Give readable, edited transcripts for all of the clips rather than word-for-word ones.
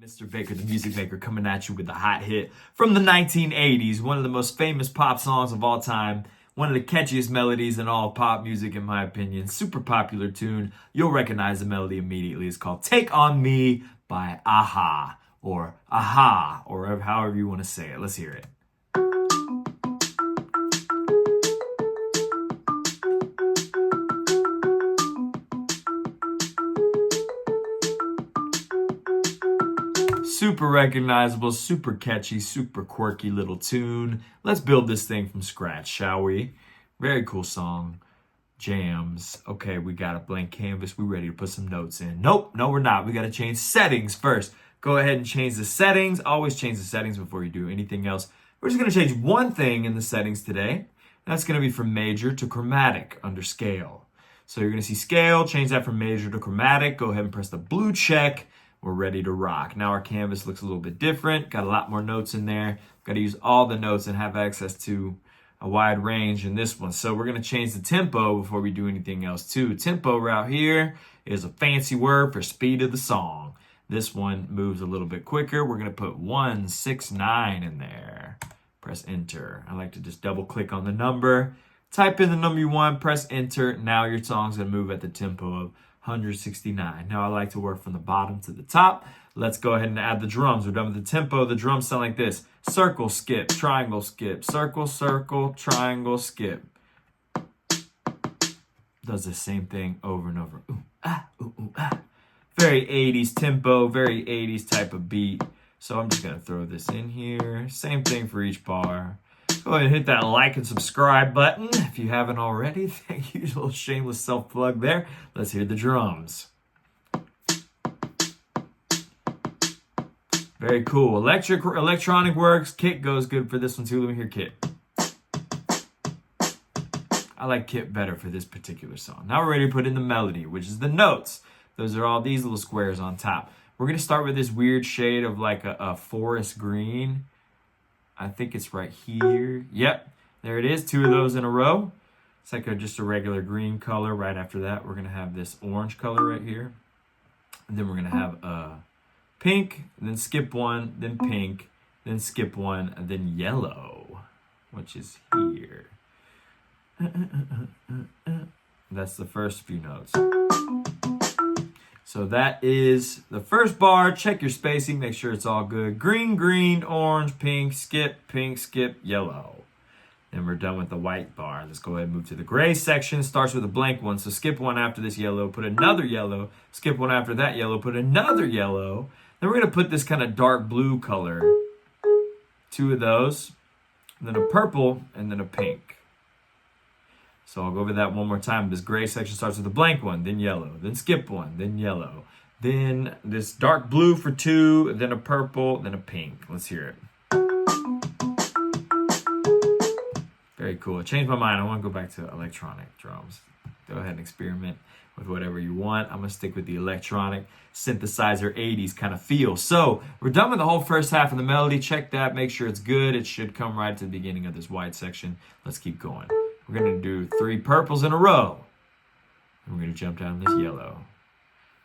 Mr. Baker, the music maker, coming at you with a hot hit from the 1980s, one of the most famous pop songs of all time, one of the catchiest melodies in all of pop music, in my opinion. Super popular tune. You'll recognize the melody immediately. It's called Take On Me by Aha, or Aha, or however you want to say it. Let's hear it. Super recognizable, super catchy, super quirky little tune. Let's build this thing from scratch, shall we? Very cool song. Jams. Okay, we got a blank canvas. We're ready to put some notes in. Nope, no we're not. We got to change settings first. Go ahead and change the settings. Always change the settings before you do anything else. We're just going to change one thing in the settings today. That's going to be from major to chromatic under scale. So you're going to see scale, change that from major to chromatic. Go ahead and press the blue check. We're ready to rock. Now our canvas looks a little bit different. Got a lot more notes in there. Got to use all the notes and have access to a wide range in this one. So we're going to change the tempo before we do anything else too. Tempo right here is a fancy word for speed of the song. This one moves a little bit quicker. We're going to put 169 in there. Press enter. I like to just double click on the number. Type in the number you want, press enter. Now your song's going to move at the tempo of 169. Now I like to work from the bottom to the top. Let's go ahead and add the drums. We're done with the tempo. The drums sound like this. Circle, skip, triangle, skip, circle, circle, triangle, skip. Does the same thing over and over. Ooh, ah, ooh, ooh, ah. Very 80s tempo, very 80s type of beat. So I'm just going to throw this in here. Same thing for each bar. Go ahead and hit that like and subscribe button if you haven't already. Thank you. A little shameless self-plug there. Let's hear the drums. Very cool. Electronic works. Kit goes good for this one too. Let me hear Kit. I like Kit better for this particular song. Now we're ready to put in the melody, which is the notes. Those are all these little squares on top. We're going to start with this weird shade of like a forest green. I think it's right here. Yep, there it is. Two of those in a row. It's like just a regular green color. Right after that, we're going to have this orange color right here. And then we're going to have pink, then skip one, then pink, then skip one, and then yellow, which is here. That's the first few notes. So that is the first bar. Check your spacing, make sure it's all good. Green, green, orange, pink, skip, yellow. Then we're done with the white bar. Let's go ahead and move to the gray section. Starts with a blank one. So skip one after this yellow, put another yellow. Skip one after that yellow, put another yellow. Then we're going to put this kind of dark blue color. Two of those. And then a purple, and then a pink. So I'll go over that one more time. This gray section starts with a blank one, then yellow, then skip one, then yellow. Then this dark blue for two, then a purple, then a pink. Let's hear it. Very cool. I changed my mind. I want to go back to electronic drums. Go ahead and experiment with whatever you want. I'm going to stick with the electronic synthesizer 80s kind of feel. So we're done with the whole first half of the melody. Check that. Make sure it's good. It should come right to the beginning of this white section. Let's keep going. We're going to do 3 purples in a row. And we're going to jump down this yellow.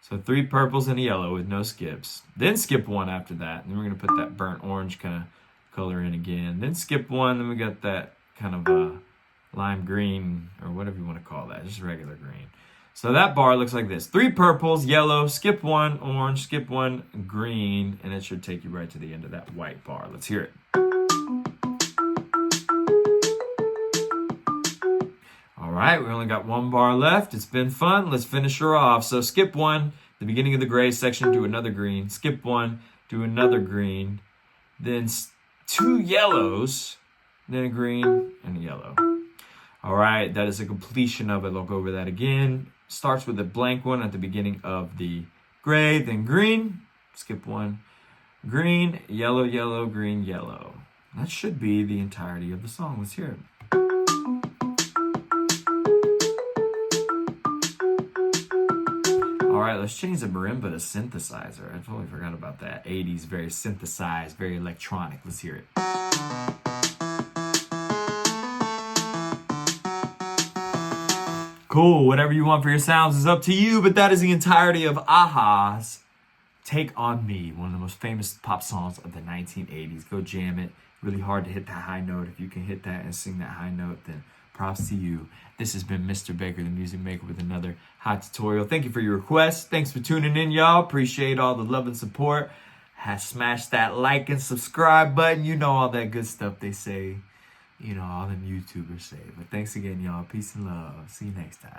So 3 purples and a yellow with no skips. Then skip one after that. And then we're going to put that burnt orange kind of color in again. Then skip one. Then we got that kind of lime green or whatever you want to call that. Just regular green. So that bar looks like this. 3 purples, yellow, skip one, orange, skip one, green. And it should take you right to the end of that white bar. Let's hear it. All right, we only got 1 bar left. It's been fun. Let's finish her off. So skip one, the beginning of the gray section, do another green. Skip one, do another green. Then 2 yellows, then a green and a yellow. All right, that is a completion of it. I'll go over that again. Starts with a blank one at the beginning of the gray, then green. Skip one, green, yellow, yellow, green, yellow. That should be the entirety of the song. Let's hear it. All right, let's change the marimba to synthesizer. I totally forgot about that. 80s, very synthesized, very electronic. Let's hear it. Cool, whatever you want for your sounds is up to you, but that is the entirety of Aha's Take On Me, one of the most famous pop songs of the 1980s. Go jam it. Really hard to hit that high note. If you can hit that and sing that high note, then props to you. This has been Mr. Baker, the Music Maker, with another hot tutorial. Thank you for your requests. Thanks for tuning in, y'all. Appreciate all the love and support. Smash that like and subscribe button. You know all that good stuff they say. You know, all them YouTubers say. But thanks again, y'all. Peace and love. See you next time.